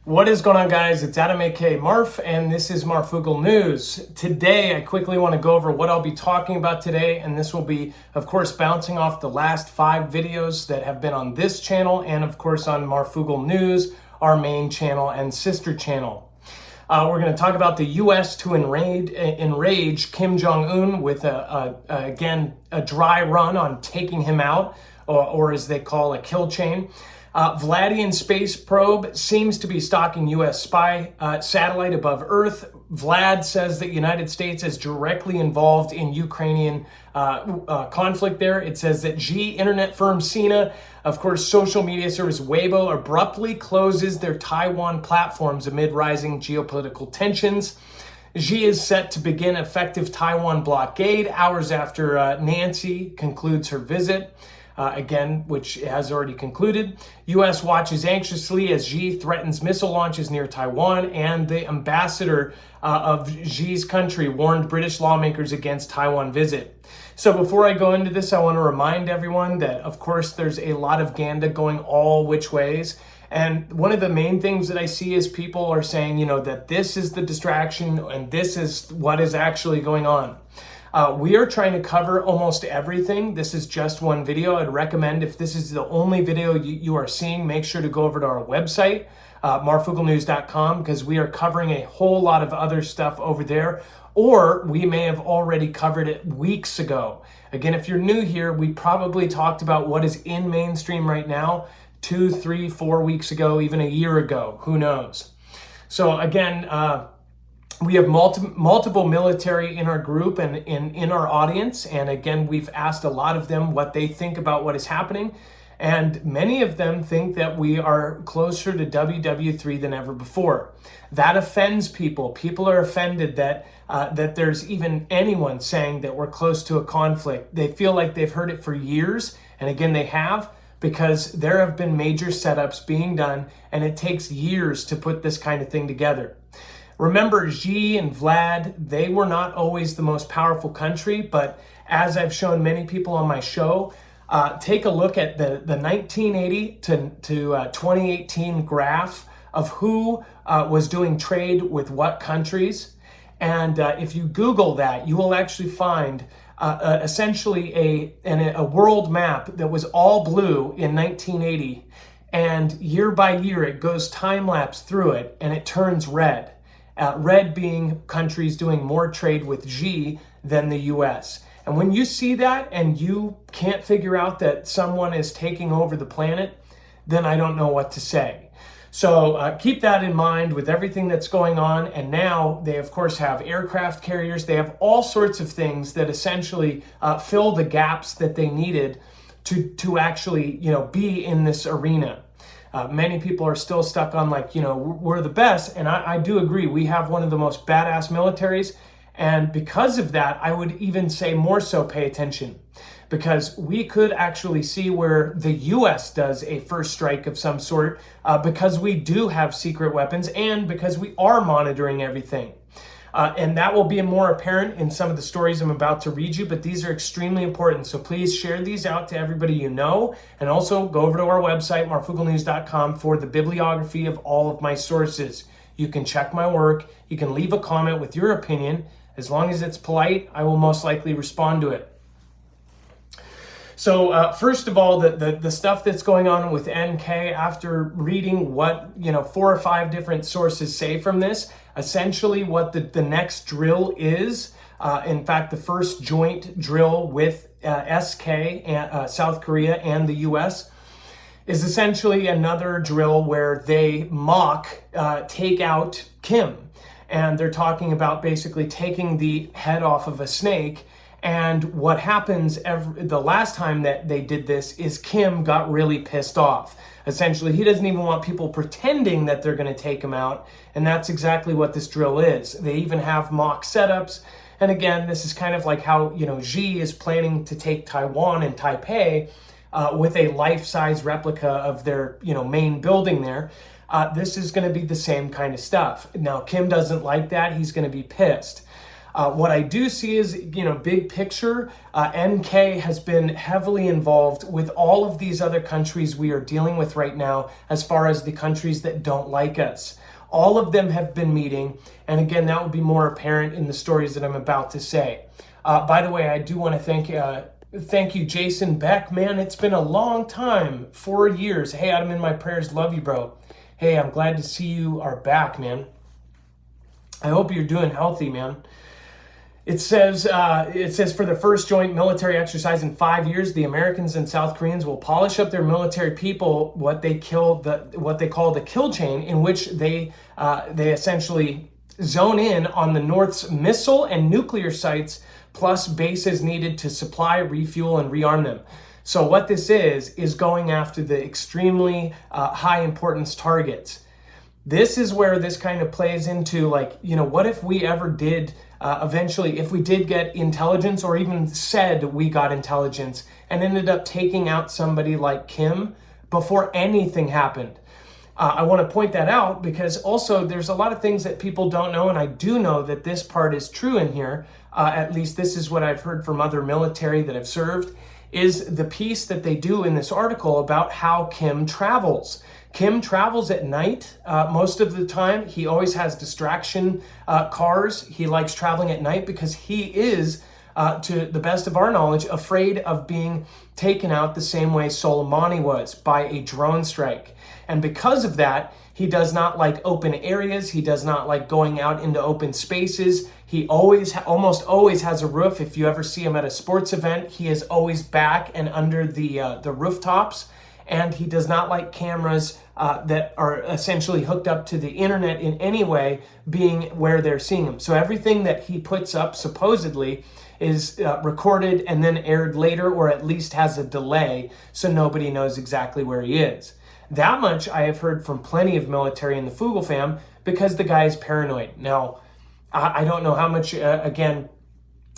What is going on, guys? It's Adam, aka Marf, and this is Marfoogle News. Today, I quickly want to go over what I'll be talking about today, and this will be, of course, bouncing off the last 5 videos that have been on this channel, and of course on Marfoogle News, our main channel and sister channel. We're going to talk about the U.S. to enrage Kim Jong-un with, again, a dry run on taking him out, or as they call a kill chain. Vladian space probe seems to be stalking U.S. spy satellite above Earth. Vlad says that United States is directly involved in Ukrainian conflict there. It says that internet firm Sina, of course, social media service Weibo abruptly closes their Taiwan platforms amid rising geopolitical tensions. Xi is set to begin effective Taiwan blockade hours after Nancy concludes her visit. Again, which has already concluded. U.S. watches anxiously as Xi threatens missile launches near Taiwan, and the ambassador of Xi's country warned British lawmakers against Taiwan visit. So before I go into this, I want to remind everyone that, of course, there's a lot of ganda going all which ways. And one of the main things that I see is people are saying, that this is the distraction and this is what is actually going on. We are trying to cover almost everything. This is just one video. I'd recommend, if this is the only video you are seeing, make sure to go over to our website, marfooglenews.com, because we are covering a whole lot of other stuff over there, or we may have already covered it weeks ago. Again, if you're new here, we probably talked about what is in mainstream right now 2, 3, 4 weeks ago, even a year ago, who knows? So again, we have multiple military in our group and in our audience. And again, we've asked a lot of them what they think about what is happening. And many of them think that we are closer to WW3 than ever before. That offends people. People are offended that there's even anyone saying that we're close to a conflict. They feel like they've heard it for years. And again, they have, because there have been major setups being done, and it takes years to put this kind of thing together. Remember, Xi and Vlad, they were not always the most powerful country, but as I've shown many people on my show, take a look at the 1980 to 2018 graph of who was doing trade with what countries. And if you Google that, you will actually find essentially a world map that was all blue in 1980. And year by year, it goes time-lapse through it, and it turns red. Red being countries doing more trade with Xi than the U.S. And when you see that and you can't figure out that someone is taking over the planet, then I don't know what to say. So keep that in mind with everything that's going on. And now they, of course, have aircraft carriers. They have all sorts of things that essentially fill the gaps that they needed to actually, be in this arena. Many people are still stuck on we're the best. And I do agree. We have one of the most badass militaries. And because of that, I would even say more so pay attention, because we could actually see where the U.S. does a first strike of some sort, because we do have secret weapons and because we are monitoring everything. And that will be more apparent in some of the stories I'm about to read you, but these are extremely important. So please share these out to everybody you know, and also go over to our website, marfooglenews.com, for the bibliography of all of my sources. You can check my work. You can leave a comment with your opinion. As long as it's polite, I will most likely respond to it. So first of all, the stuff that's going on with NK, after reading what 4 or 5 different sources say from this, essentially what the next drill is, in fact, the first joint drill with SK, South Korea, and the US, is essentially another drill where they take out Kim. And they're talking about basically taking the head off of a snake. And what happens the last time that they did this is Kim got really pissed off. Essentially, he doesn't even want people pretending that they're going to take him out. And that's exactly what this drill is. They even have mock setups. And again, this is kind of like how, Xi is planning to take Taiwan and Taipei with a life-size replica of their, main building there. This is going to be the same kind of stuff. Now, Kim doesn't like that. He's going to be pissed. What I do see is, big picture, NK has been heavily involved with all of these other countries we are dealing with right now, as far as the countries that don't like us. All of them have been meeting, and again, that will be more apparent in the stories that I'm about to say. By the way, I do want to thank you, Jason Beck. Man, it's been a long time, 4 years. Hey, I'm in my prayers. Love you, bro. Hey, I'm glad to see you are back, man. I hope you're doing healthy, man. It says for the first joint military exercise in 5 years, the Americans and South Koreans will polish up their military people, what they call the kill chain, in which they essentially zone in on the North's missile and nuclear sites, plus bases needed to supply, refuel, and rearm them. So what this is going after the extremely high importance targets. This is where this kind of plays into, what if we ever did, eventually, if we did get intelligence, or even said we got intelligence, and ended up taking out somebody like Kim before anything happened. I want to point that out because also there's a lot of things that people don't know, and I do know that this part is true in here. At least this is what I've heard from other military that have served, is the piece that they do in this article about how Kim travels. Kim travels at night most of the time. He always has distraction cars. He likes traveling at night because he is, to the best of our knowledge, afraid of being taken out the same way Soleimani was, by a drone strike. And because of that, he does not like open areas. He does not like going out into open spaces. He almost always has a roof. If you ever see him at a sports event, he is always back and under the rooftops. And he does not like cameras that are essentially hooked up to the internet in any way being where they're seeing him. So everything that he puts up supposedly is recorded and then aired later, or at least has a delay, so nobody knows exactly where he is. That much I have heard from plenty of military in the Fugel fam, because the guy is paranoid. Now, I don't know how much, again,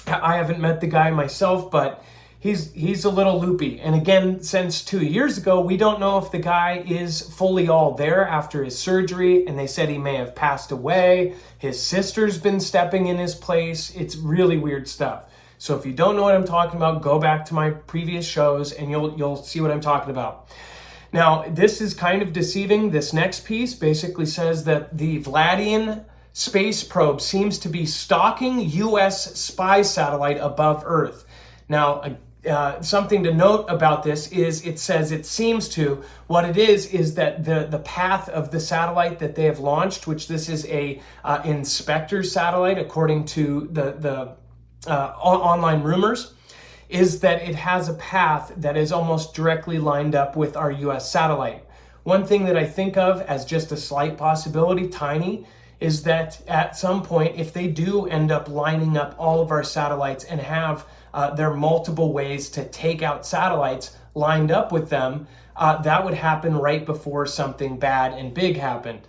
I haven't met the guy myself, but he's a little loopy. And again, since 2 years ago, we don't know if the guy is fully all there after his surgery, and they said he may have passed away. His sister's been stepping in his place. It's really weird stuff. So if you don't know what I'm talking about, go back to my previous shows and you'll see what I'm talking about. Now, this is kind of deceiving. This next piece basically says that the Vladian space probe seems to be stalking U.S. spy satellite above Earth. Now, something to note about this is it says it seems to. What it is that the path of the satellite that they have launched, which this is a inspector satellite according to the online rumors, is that it has a path that is almost directly lined up with our US satellite. One thing that I think of as just a slight possibility, tiny, is that at some point, if they do end up lining up all of our satellites and have their multiple ways to take out satellites lined up with them, that would happen right before something bad and big happened.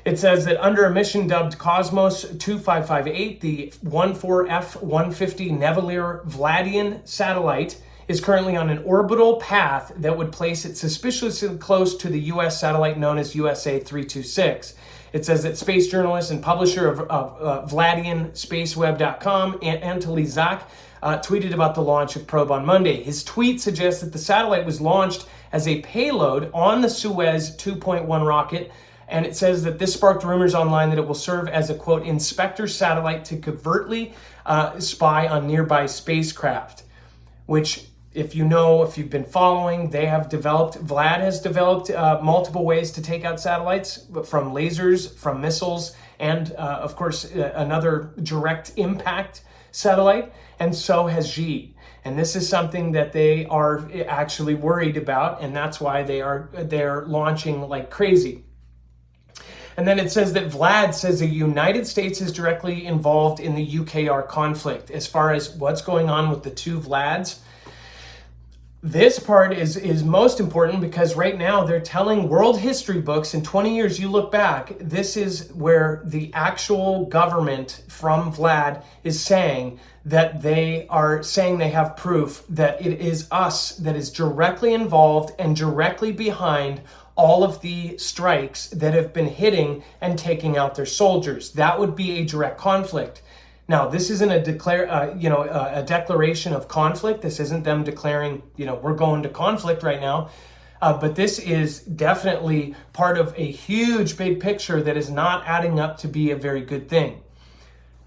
It says that under a mission dubbed Cosmos 2558, the 14F-150 Nevelir Vladian satellite is currently on an orbital path that would place it suspiciously close to the U.S. satellite known as USA 326. It says that space journalist and publisher of VladianSpaceweb.com, Anatoly Zak, tweeted about the launch of probe on Monday. His tweet suggests that the satellite was launched as a payload on the Suez 2.1 rocket, and it says that this sparked rumors online that it will serve as a, quote, inspector satellite to covertly spy on nearby spacecraft, which, if you've been following, Vlad has developed multiple ways to take out satellites, from lasers, from missiles, and of course, another direct impact satellite, and so has Xi. And this is something that they are actually worried about, and that's why they're launching like crazy. And then it says that Vlad says the United States is directly involved in the UKR conflict. As far as what's going on with the two Vlads, this part is most important because right now they're telling world history books. In 20 years, you look back, this is where the actual government from Vlad is saying that they have proof that it is us that is directly involved and directly behind all of the strikes that have been hitting and taking out their soldiers. That would be a direct conflict. Now, this isn't a declaration of conflict. This isn't them declaring, we're going to conflict right now. But this is definitely part of a huge, big picture that is not adding up to be a very good thing.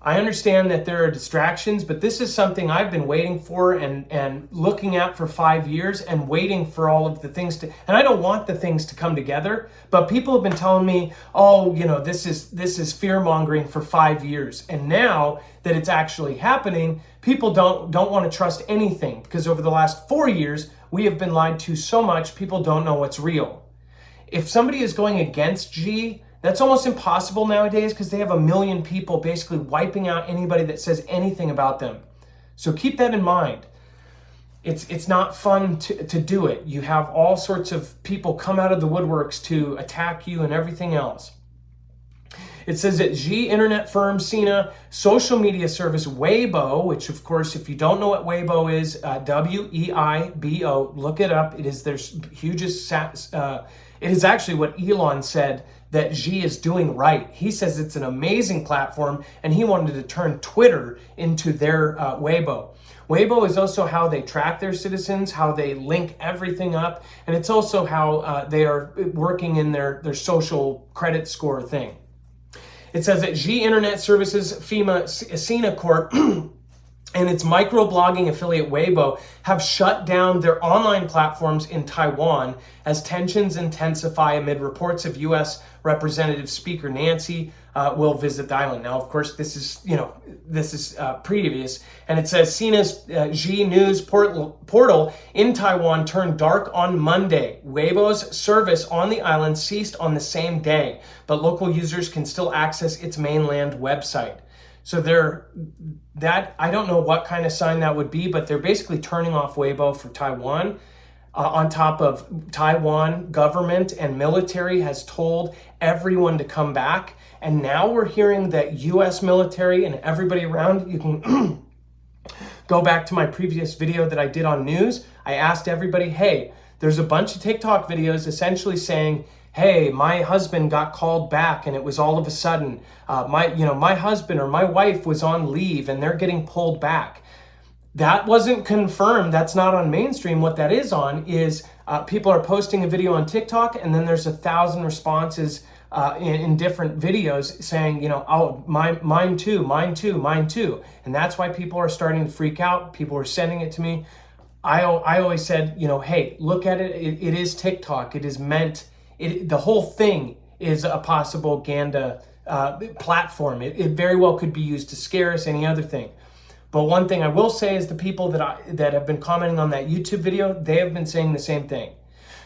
I understand that there are distractions, but this is something I've been waiting for and looking at for 5 years and waiting for all of the things to, and I don't want the things to come together, but people have been telling me, oh, this is fear mongering for 5 years. And now that it's actually happening, people don't want to trust anything, because over the last 4 years, we have been lied to so much, people don't know what's real. If somebody is going against G, that's almost impossible nowadays, because they have 1 million people basically wiping out anybody that says anything about them. So keep that in mind. It's not fun to do it. You have all sorts of people come out of the woodworks to attack you and everything else. It says that Xi internet firm Sina social media service Weibo, which of course, if you don't know what Weibo is, Weibo, look it up. It is their hugest, it is actually what Elon said that Xi is doing right. He says it's an amazing platform, and he wanted to turn Twitter into their Weibo. Weibo is also how they track their citizens, how they link everything up, and it's also how they are working in their social credit score thing. It says that Xi Internet Services FEMA Sina Corp and its microblogging affiliate Weibo have shut down their online platforms in Taiwan as tensions intensify amid reports of U.S. Representative Speaker Nancy will visit the island. Now, of course, this is previous, and it says Sina's Xi News portal in Taiwan turned dark on Monday. Weibo's service on the island ceased on the same day, but local users can still access its mainland website. So I don't know what kind of sign that would be, but they're basically turning off Weibo for Taiwan. On top of Taiwan government and military has told everyone to come back. And now we're hearing that US military and everybody around, you can go back to my previous video that I did on news. I asked everybody, hey, there's a bunch of TikTok videos essentially saying, hey, my husband got called back and it was all of a sudden, my husband or my wife was on leave and they're getting pulled back. That wasn't confirmed. That's not on mainstream. What that is on is people are posting a video on TikTok, and then there's 1,000 responses in different videos saying, oh, mine too, mine too, mine too. And that's why people are starting to freak out. People are sending it to me. I always said, hey, look at it. It is TikTok. It is meant, the whole thing is a possible Ganda platform. It very well could be used to scare us, any other thing. But one thing I will say is the people that have been commenting on that YouTube video, they have been saying the same thing.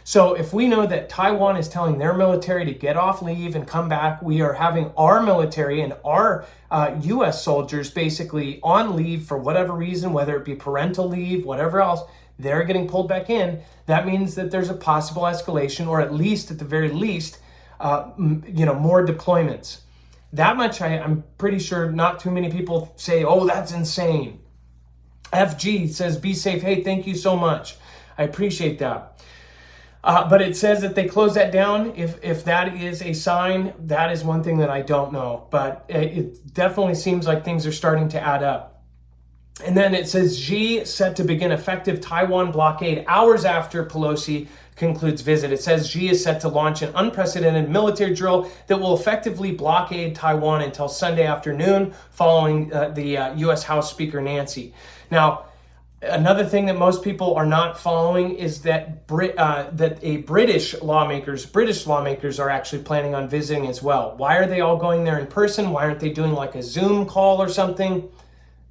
So if we know that Taiwan is telling their military to get off leave and come back, we are having our military and our US soldiers basically on leave for whatever reason, whether it be parental leave, whatever else, they're getting pulled back in. That means that there's a possible escalation, or at least, at the very least, more deployments. That much I'm pretty sure not too many people say, oh, that's insane. FG says, be safe. Hey, thank you so much. I appreciate that. But it says that they close that down. If that is a sign, that is one thing that I don't know. But it definitely seems like things are starting to add up. And then it says Xi set to begin effective Taiwan blockade hours after Pelosi concludes visit. It says Xi is set to launch an unprecedented military drill that will effectively blockade Taiwan until Sunday afternoon following the U.S. House Speaker Nancy. Now, another thing that most people are not following is that British lawmakers are actually planning on visiting as well. Why are they all going there in person? Why aren't they doing like a Zoom call or something?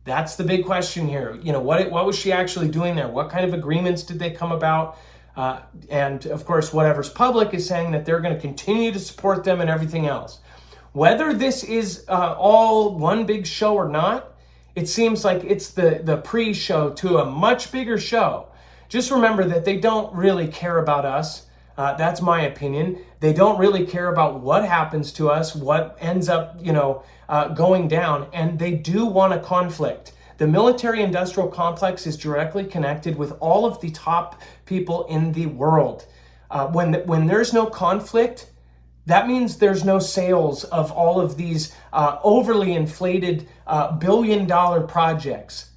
That's the big question here. What was she actually doing there? What kind of agreements did they come about? And of course, whatever's public is saying that they're going to continue to support them and everything else. Whether this is all one big show or not, it seems like it's the pre-show to a much bigger show. Just remember that they don't really care about us. That's my opinion. They don't really care about what happens to us, what ends up, going down, and they do want a conflict. The military-industrial complex is directly connected with all of the top people in the world. When there's no conflict, That means there's no sales of all of these overly inflated billion-dollar projects.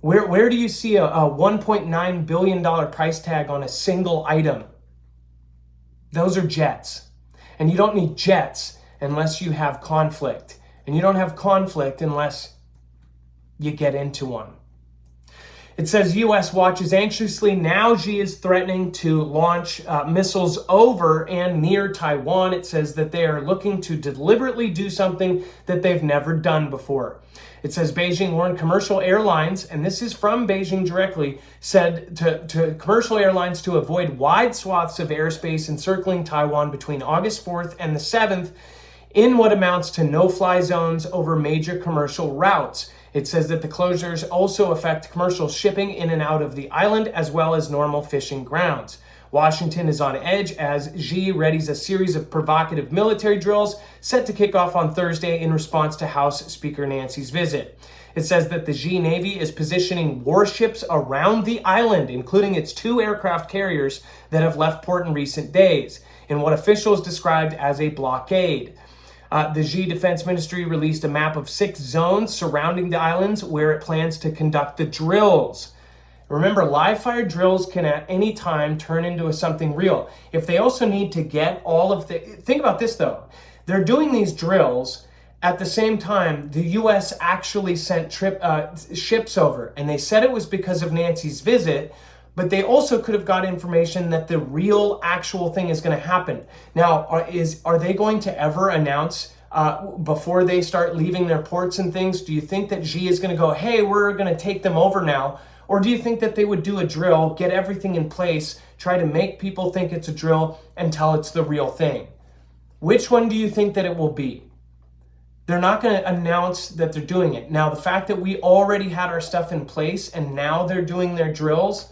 Where do you see a $1.9 billion price tag on a single item? Those are jets. And you don't need jets unless you have conflict. And you don't have conflict unless you get into one. It says U.S. watches anxiously. Now Xi is threatening to launch missiles over and near Taiwan. It says that they are looking to deliberately do something that they've never done before. It says Beijing warned commercial airlines, and this is from Beijing directly, said to commercial airlines to avoid wide swaths of airspace encircling Taiwan between August 4th and the 7th in what amounts to no-fly zones over major commercial routes. It says that the closures also affect commercial shipping in and out of the island, as well as normal fishing grounds. Washington is on edge as Xi readies a series of provocative military drills set to kick off on Thursday in response to House Speaker Nancy's visit. It says that the Xi Navy is positioning warships around the island, including its 2 aircraft carriers that have left port in recent days, in what officials described as a blockade. The Xi Defense Ministry released a map of 6 zones surrounding the islands where it plans to conduct the drills. Remember, live-fire drills can at any time turn into something real. If they also need to get all of the... Think about this, though. They're doing these drills at the same time the U.S. actually sent ships over. And they said it was because of Nancy's visit, but they also could have got information that the real actual thing is going to happen. Now, are they going to ever announce before they start leaving their ports and things? Do you think that Xi is going to go, hey, we're going to take them over now? Or do you think that they would do a drill, get everything in place, try to make people think it's a drill until it's the real thing? Which one do you think that it will be? They're not going to announce that they're doing it. Now, the fact that we already had our stuff in place and now they're doing their drills,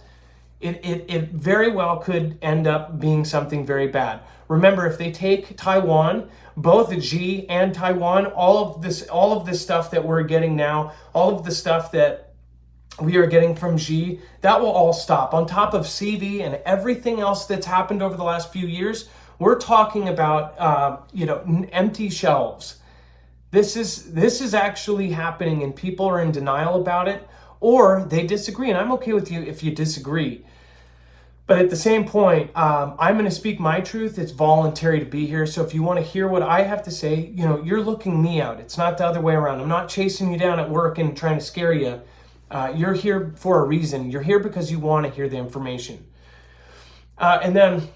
it very well could end up being something very bad. Remember, if they take Taiwan, both Xi and Taiwan, all of this stuff that we're getting now, all of the stuff that we are getting from Xi, that will all stop. On top of CV and everything else that's happened over the last few years, we're talking about empty shelves. This is actually happening, and people are in denial about it, or they disagree. And I'm okay with you if you disagree. But at the same point, I'm going to speak my truth. It's voluntary to be here. So if you want to hear what I have to say, you're looking me out. It's not the other way around. I'm not chasing you down at work and trying to scare you. You're here for a reason. You're here because you want to hear the information. And then,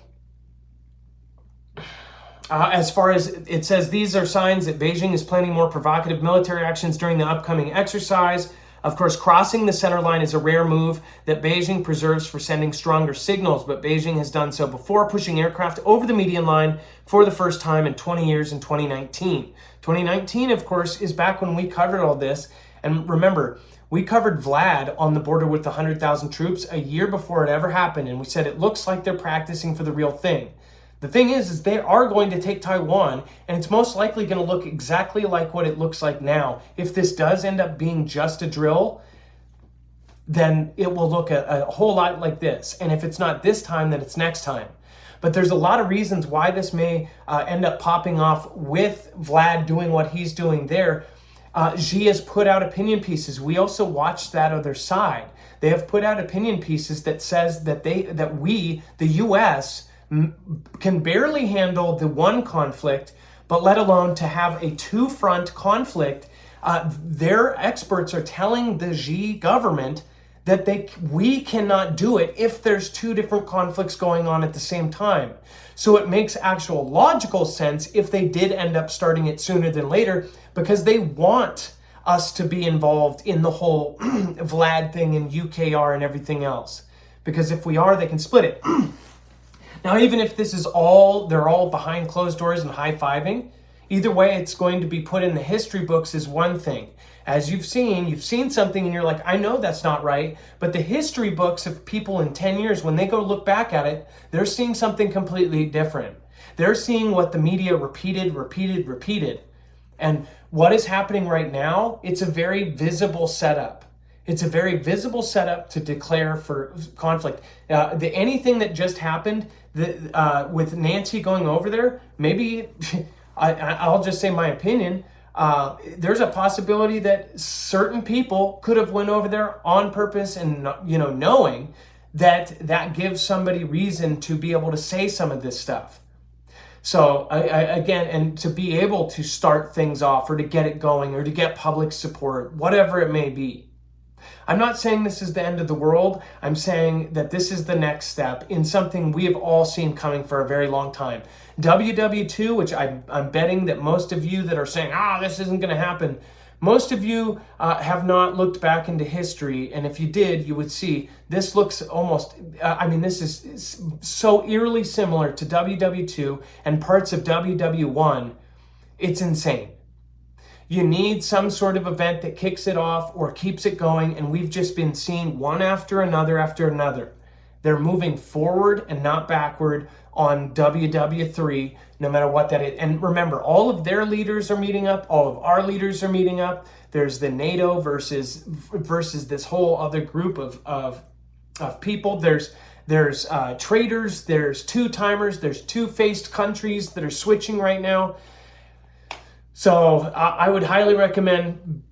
as far as it says, these are signs that Beijing is planning more provocative military actions during the upcoming exercise. Of course, crossing the center line is a rare move that Beijing preserves for sending stronger signals, but Beijing has done so before, pushing aircraft over the median line for the first time in 20 years in 2019. 2019, of course, is back when we covered all this. And remember, we covered Vlad on the border with 100,000 troops a year before it ever happened, and we said it looks like they're practicing for the real thing. The thing is they are going to take Taiwan, and it's most likely going to look exactly like what it looks like now. If this does end up being just a drill, then it will look a whole lot like this. And if it's not this time, then it's next time. But there's a lot of reasons why this may end up popping off with Vlad doing what he's doing there. Xi has put out opinion pieces. We also watched that other side. They have put out opinion pieces that says that we, the U.S., can barely handle the one conflict, but let alone to have a 2-front conflict. Their experts are telling the Xi government that we cannot do it if there's 2 different conflicts going on at the same time. So it makes actual logical sense if they did end up starting it sooner than later, because they want us to be involved in the whole Vlad thing and UKR and everything else. Because if we are, they can split it. Now, even if this is they're all behind closed doors and high-fiving, either way, it's going to be put in the history books is one thing. As you've seen something and you're like, I know that's not right, but the history books of people in 10 years, when they go look back at it, they're seeing something completely different. They're seeing what the media repeated. And what is happening right now, it's a very visible setup. It's a very visible setup to declare for conflict. Anything that just happened with Nancy going over there, maybe, I'll just say my opinion, there's a possibility that certain people could have went over there on purpose and, knowing that gives somebody reason to be able to say some of this stuff. So again, and to be able to start things off or to get it going or to get public support, whatever it may be. I'm not saying this is the end of the world. I'm saying that this is the next step in something we have all seen coming for a very long time. WW2, which I'm betting that most of you that are saying, this isn't going to happen, most of you have not looked back into history, and if you did, you would see this looks almost, this is so eerily similar to WW2 and parts of WW1. It's insane. You need some sort of event that kicks it off or keeps it going, and we've just been seeing one after another. They're moving forward and not backward on WW3, no matter what that is. And remember, all of their leaders are meeting up, all of our leaders are meeting up. There's the NATO versus this whole other group of people. There's traitors, there's two-timers, there's two-faced countries that are switching right now. So I would highly recommend,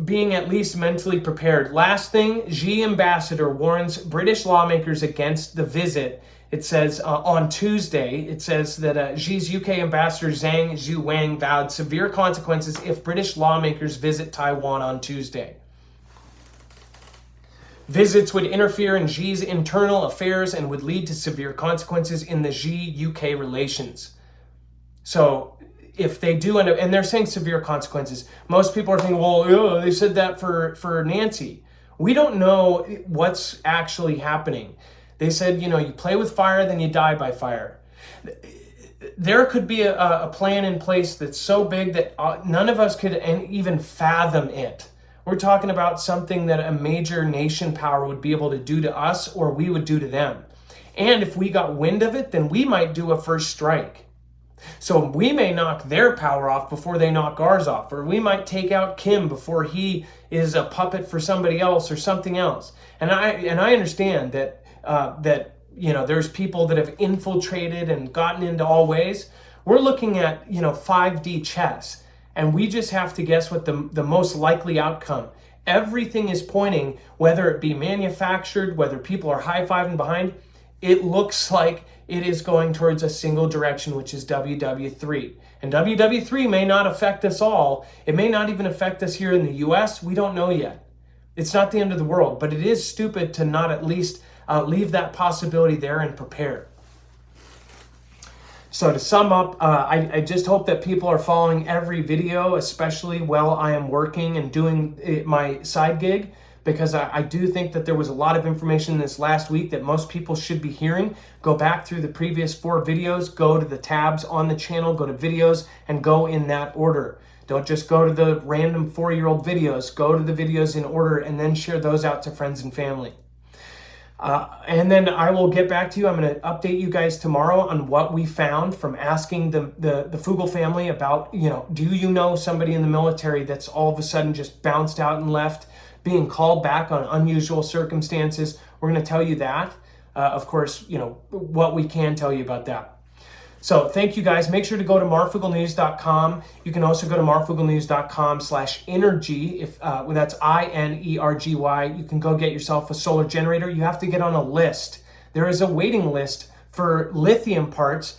being at least mentally prepared. Last thing, Xi ambassador warns British lawmakers against the visit. It says on Tuesday, it says that Xi's UK ambassador Zhang Zhuwang vowed severe consequences if British lawmakers visit Taiwan on Tuesday. Visits would interfere in Xi's internal affairs and would lead to severe consequences in the Xi-UK relations. So if they do end up, and they're saying severe consequences, most people are thinking, well, they said that for Nancy. We don't know what's actually happening. They said, you play with fire, then you die by fire. There could be a plan in place that's so big that none of us could even fathom it. We're talking about something that a major nation power would be able to do to us or we would do to them. And if we got wind of it, then we might do a first strike. So we may knock their power off before they knock ours off, or we might take out Kim before he is a puppet for somebody else or something else. And I understand that there's people that have infiltrated and gotten into all ways. We're looking at 5D chess, and we just have to guess what the most likely outcome. Everything is pointing, whether it be manufactured, whether people are high-fiving behind, it looks like it is going towards a single direction, which is WW3. And WW3 may not affect us all. It may not even affect us here in the US. We don't know yet. It's not the end of the world, but it is stupid to not at least leave that possibility there and prepare. So to sum up, I just hope that people are following every video, especially while I am working and doing my side gig, because I do think that there was a lot of information this last week that most people should be hearing. Go back through the previous 4 videos, go to the tabs on the channel, go to videos, and go in that order. Don't just go to the random 4-year-old videos. Go to the videos in order and then share those out to friends and family. And then I will get back to you. I'm going to update you guys tomorrow on what we found from asking the Fugel family about, do you know somebody in the military that's all of a sudden just bounced out and left, being called back on unusual circumstances. We're going to tell you that. Of course, what we can tell you about that. So thank you guys. Make sure to go to marfooglenews.com. You can also go to marfooglenews.com/energy. If that's INERGY. You can go get yourself a solar generator. You have to get on a list. There is a waiting list for lithium parts,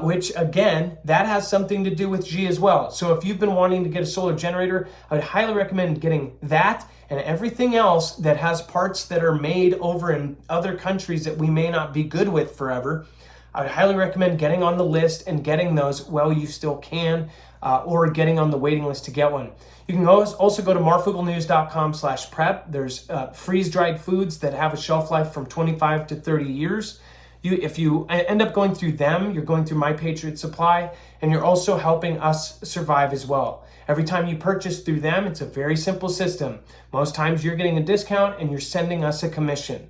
which again, that has something to do with G as well. So if you've been wanting to get a solar generator, I would highly recommend getting that and everything else that has parts that are made over in other countries that we may not be good with forever. I would highly recommend getting on the list and getting those while you still can, or getting on the waiting list to get one. You can also go to marfooglenews.com/prep. There's freeze-dried foods that have a shelf life from 25 to 30 years. If you end up going through them, you're going through My Patriot Supply, and you're also helping us survive as well. Every time you purchase through them, it's a very simple system. Most times you're getting a discount and you're sending us a commission.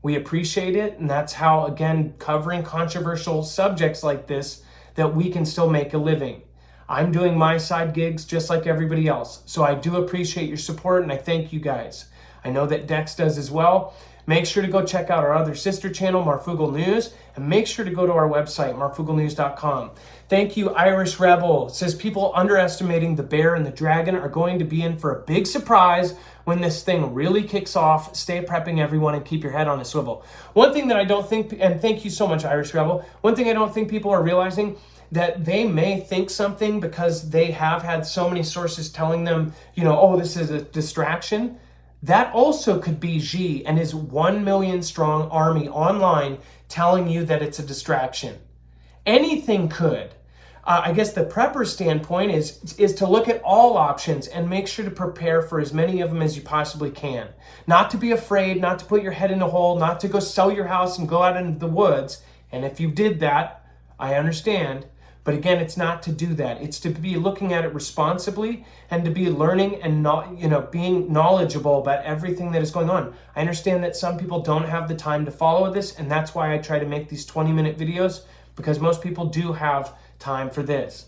We appreciate it, and that's how, again, covering controversial subjects like this, that we can still make a living. I'm doing my side gigs just like everybody else, so I do appreciate your support, and I thank you guys. I know that Dex does as well. Make sure to go check out our other sister channel, Marfoogle News, and make sure to go to our website, marfooglenews.com. Thank you, Irish Rebel. It says people underestimating the bear and the dragon are going to be in for a big surprise when this thing really kicks off. Stay prepping, everyone, and keep your head on a swivel. One thing that I don't think, and thank you so much, Irish Rebel, one thing I don't think people are realizing, that they may think something because they have had so many sources telling them, oh, this is a distraction. That also could be Xi and his 1 million strong army online telling you that it's a distraction. Anything could. I guess the prepper standpoint is to look at all options and make sure to prepare for as many of them as you possibly can. Not to be afraid, not to put your head in a hole, not to go sell your house and go out into the woods. And if you did that, I understand. But again, it's not to do that. It's to be looking at it responsibly and to be learning and not, being knowledgeable about everything that is going on. I understand that some people don't have the time to follow this, and that's why I try to make these 20-minute videos, because most people do have time for this.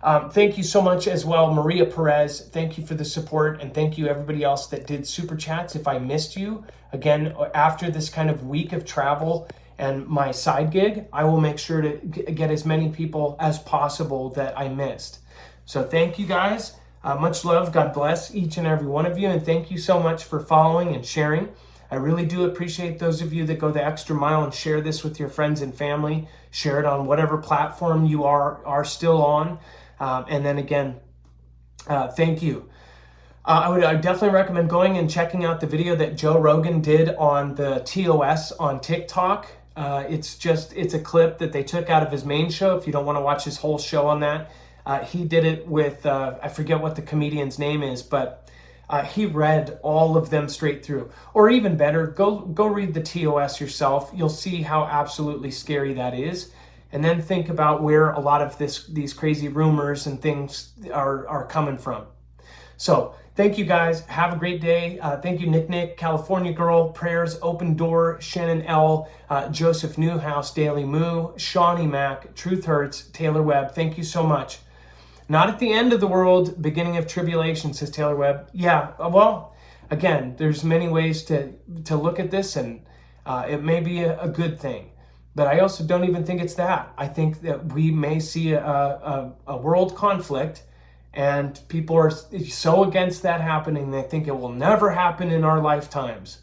Thank you so much as well, Maria Perez. Thank you for the support, and thank you everybody else that did super chats. If I missed you, again, after this kind of week of travel and my side gig, I will make sure to get as many people as possible that I missed. So thank you guys. Much love. God bless each and every one of you. And thank you so much for following and sharing. I really do appreciate those of you that go the extra mile and share this with your friends and family. Share it on whatever platform you are still on. And then again, thank you. I definitely recommend going and checking out the video that Joe Rogan did on the TOS on TikTok. It's a clip that they took out of his main show. If you don't want to watch his whole show on that, he did it with, I forget what the comedian's name is, but he read all of them straight through. Or even better, go read the TOS yourself. You'll see how absolutely scary that is. And then think about where a lot of these crazy rumors and things are coming from. So thank you guys. Have a great day. Thank you, Nick, California Girl, Prayers, Open Door, Shannon L, Joseph Newhouse, Daily Moo, Shawnee Mac, Truth Hurts, Taylor Webb. Thank you so much. Not at the end of the world, beginning of tribulation, says Taylor Webb. Yeah, well, again, there's many ways to look at this, and it may be a good thing. But I also don't even think it's that. I think that we may see a world conflict, and people are so against that happening, they think it will never happen in our lifetimes.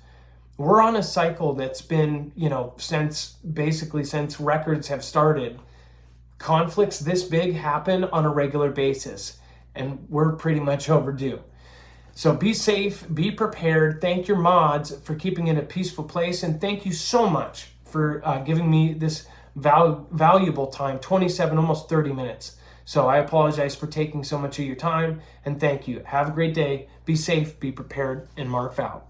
We're on a cycle that's been, since records have started. Conflicts this big happen on a regular basis, and we're pretty much overdue. So be safe, be prepared. Thank your mods for keeping it a peaceful place, and thank you so much for giving me this valuable time, 27, almost 30 minutes. So I apologize for taking so much of your time, and thank you. Have a great day. Be safe, be prepared, and Marf out.